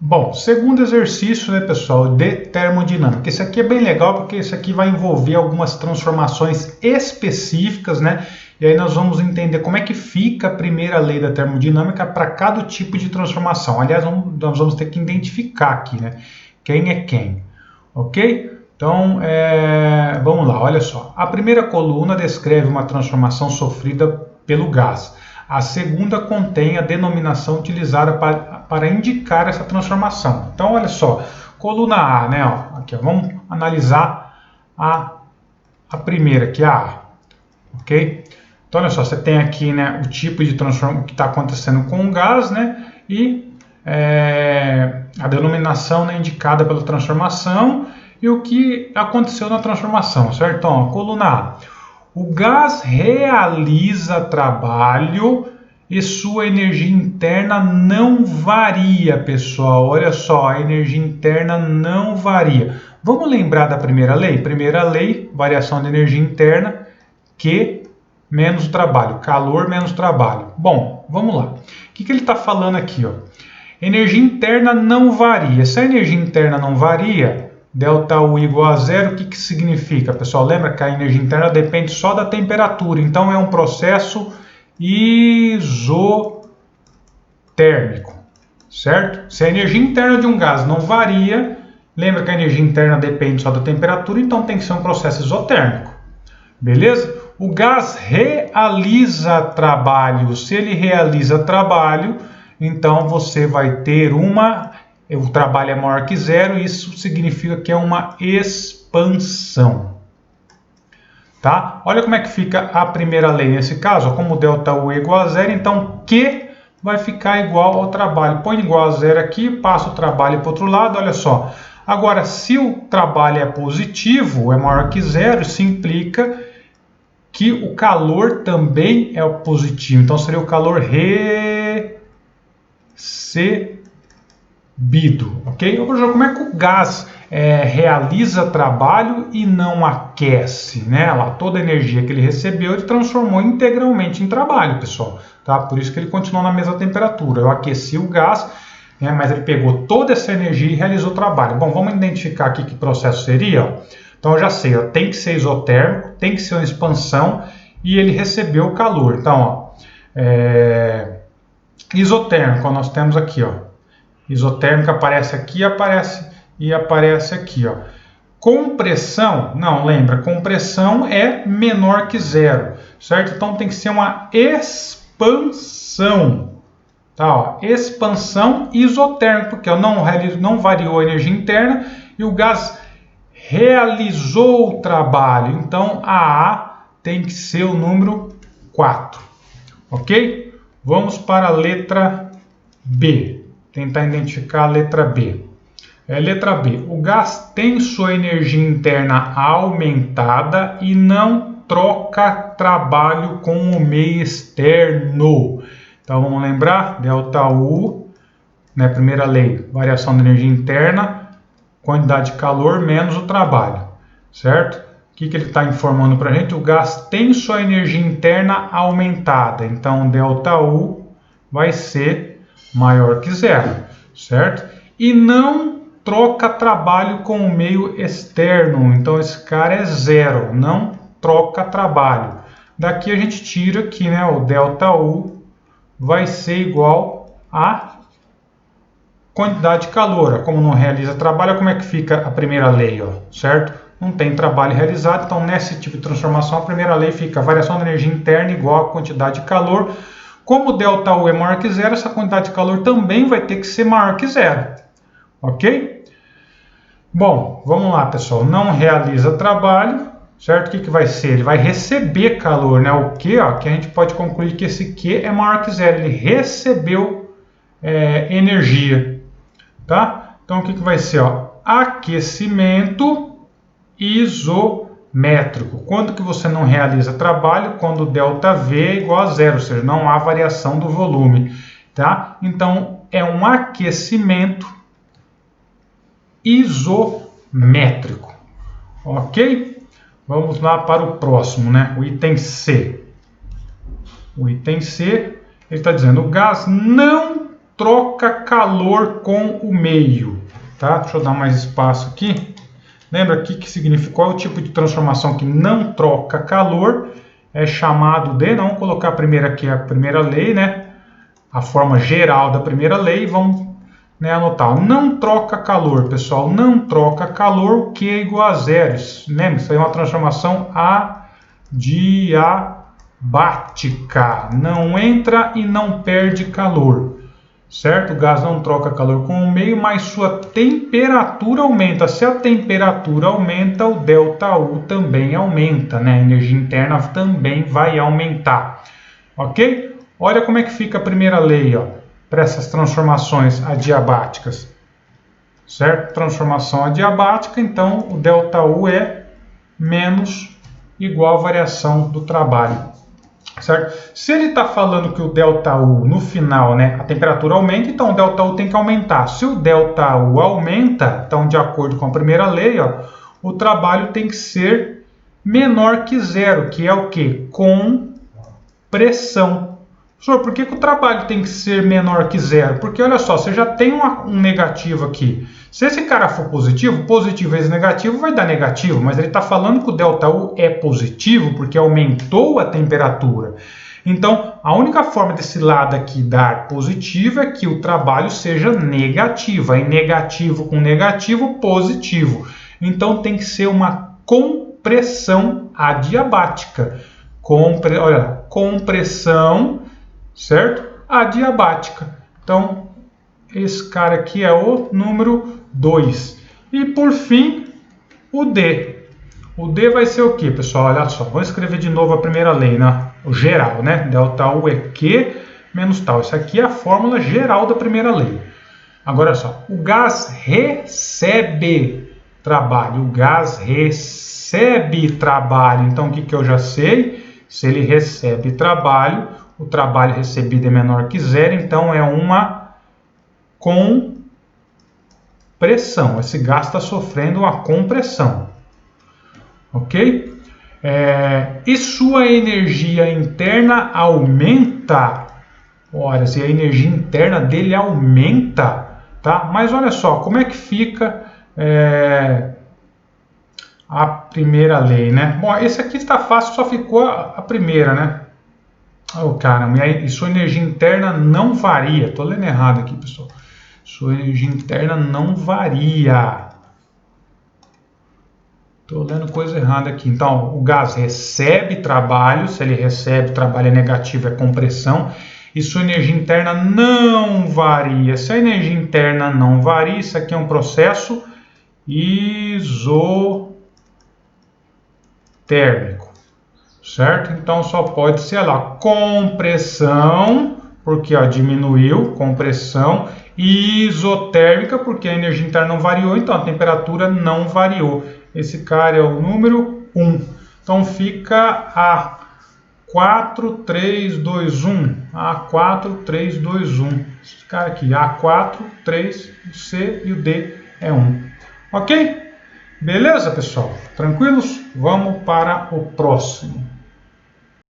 Bom, segundo exercício, né, pessoal, de termodinâmica. Esse aqui é bem legal porque esse aqui vai envolver algumas transformações específicas, né? E aí nós vamos entender como é que fica a primeira lei da termodinâmica para cada tipo de transformação. Aliás, nós vamos ter que identificar aqui, né? Quem é quem, ok? Então, vamos lá, olha só. A primeira coluna descreve uma transformação sofrida pelo gás. A segunda contém a denominação utilizada para indicar essa transformação. Então, olha só, coluna A, né? Ó, aqui, ó, vamos analisar a primeira, que é a A, ok? Então, olha só, você tem aqui, né, o tipo de transformação que está acontecendo com o gás, né? E a denominação, né, indicada pela transformação e o que aconteceu na transformação, certo? Então, ó, coluna A. O gás realiza trabalho e sua energia interna não varia, pessoal. Olha só, a energia interna não varia. Vamos lembrar da primeira lei? Primeira lei, variação de energia interna, Q menos o trabalho, calor menos trabalho. Bom, vamos lá. O que ele está falando aqui? Ó? Energia interna não varia. Se a energia interna não varia, ΔU igual a zero, o que significa? Pessoal, lembra que a energia interna depende só da temperatura, então é um processo isotérmico, certo? Se a energia interna de um gás não varia, lembra que a energia interna depende só da temperatura, então tem que ser um processo isotérmico, beleza? O gás realiza trabalho. Se ele realiza trabalho, então você vai ter o trabalho é maior que zero, isso significa que é uma expansão. Tá? Olha como é que fica a primeira lei nesse caso, como ΔU é igual a zero, então Q vai ficar igual ao trabalho. Põe igual a zero aqui, passa o trabalho para o outro lado, olha só. Agora, se o trabalho é positivo, é maior que zero, isso implica que o calor também é positivo. Então, seria o calor recebido, ok? Agora, como é que o gás realiza trabalho e não aquece, né? Lá, toda a energia que ele recebeu, ele transformou integralmente em trabalho, pessoal. Tá? Por isso que ele continuou na mesma temperatura. Eu aqueci o gás, né, mas ele pegou toda essa energia e realizou trabalho. Bom, vamos identificar aqui que processo seria, ó. Então, eu já sei, ó, tem que ser isotérmico, tem que ser uma expansão e ele recebeu o calor. Então, ó, isotérmico, ó, nós temos aqui, ó, isotérmico aparece aqui e aparece aqui, ó. Compressão, não, lembra, compressão é menor que zero, certo? Então, tem que ser uma expansão, tá? Ó, expansão isotérmica, porque ó, não variou a energia interna e o gás realizou o trabalho, então a A tem que ser o número 4, ok? Vamos para a letra B, tentar identificar a letra B. Letra B, o gás tem sua energia interna aumentada e não troca trabalho com o meio externo. Então vamos lembrar, ΔU, né, primeira lei, variação da energia interna, quantidade de calor menos o trabalho, certo? O que ele está informando para a gente? O gás tem sua energia interna aumentada, então ΔU vai ser maior que zero, certo? E não troca trabalho com o meio externo, então esse cara é zero, não troca trabalho. Daqui a gente tira aqui, né, o ΔU vai ser igual a quantidade de calor. Como não realiza trabalho, como é que fica a primeira lei, ó, certo? Não tem trabalho realizado, então nesse tipo de transformação a primeira lei fica a variação da energia interna igual a quantidade de calor. Como ΔU é maior que zero, essa quantidade de calor também vai ter que ser maior que zero, ok? Bom, vamos lá, pessoal. Não realiza trabalho, certo? O que vai ser? Ele vai receber calor, né? O Q, ó, que a gente pode concluir que esse Q é maior que zero. Ele recebeu energia. Tá? Então, o que vai ser? Ó? Aquecimento isométrico. Quando que você não realiza trabalho? Quando ΔV é igual a zero, ou seja, não há variação do volume. Tá? Então, é um aquecimento isométrico. Ok? Vamos lá para o próximo, né? O item C. O item C, ele está dizendo, o gás não troca calor com o meio. Tá? Deixa eu dar mais espaço aqui. Lembra aqui que significa qual é o tipo de transformação que não troca calor? É chamado de, não, vamos colocar primeiro aqui a primeira lei, né? A forma geral da primeira lei, vamos, né, anotar. Não troca calor, pessoal, não troca calor, o que é igual a zero. Lembra, isso aí é uma transformação adiabática. Não entra e não perde calor. Certo? O gás não troca calor com o meio, mas sua temperatura aumenta. Se a temperatura aumenta, o ΔU também aumenta, né? A energia interna também vai aumentar. Ok? Olha como é que fica a primeira lei, ó, para essas transformações adiabáticas. Certo? Transformação adiabática, então o ΔU é menos igual a variação do trabalho. Certo? Se ele está falando que o ΔU no final, né, a temperatura aumenta, então o ΔU tem que aumentar. Se o ΔU aumenta, então de acordo com a primeira lei, ó, o trabalho tem que ser menor que zero, que é o que? Compressão. Professor, por que o trabalho tem que ser menor que zero? Porque olha só, você já tem um negativo aqui. Se esse cara for positivo, positivo vezes negativo vai dar negativo, mas ele está falando que o ΔU é positivo porque aumentou a temperatura. Então, a única forma desse lado aqui dar positivo é que o trabalho seja negativo. Aí negativo com negativo, positivo. Então, tem que ser uma compressão adiabática. Olha, compressão, certo? Adiabática. Então, esse cara aqui é o número 2. E por fim, o D. O D vai ser o que, pessoal? Olha só, vou escrever de novo a primeira lei, né? O geral, né? ΔU é Q menos tal. Isso aqui é a fórmula geral da primeira lei. Agora, olha só, o gás recebe trabalho. O gás recebe trabalho. Então, o que eu já sei? Se ele recebe trabalho, o trabalho recebido é menor que zero, então é uma compressão. Esse gás está sofrendo uma compressão. Ok? E sua energia interna aumenta. Olha, se a energia interna dele aumenta, tá? Mas olha só, como é que fica a primeira lei, né? Bom, esse aqui está fácil, só ficou a primeira, né? Oh, caramba, e sua energia interna não varia. Estou lendo errado aqui, pessoal. Sua energia interna não varia. Estou lendo coisa errada aqui. Então, o gás recebe trabalho. Se ele recebe trabalho é negativo, é compressão. E sua energia interna não varia. Se a energia interna não varia, isso aqui é um processo isotérmico. Certo? Então só pode ser lá compressão, porque ó, diminuiu, compressão, isotérmica, porque a energia interna não variou, então a temperatura não variou. Esse cara é o número 1. Então fica A4, 3, 2, 1. A4, 3, 2, 1. Esse cara aqui, A4, 3, o C e o D é 1. Ok? Beleza, pessoal? Tranquilos? Vamos para o próximo.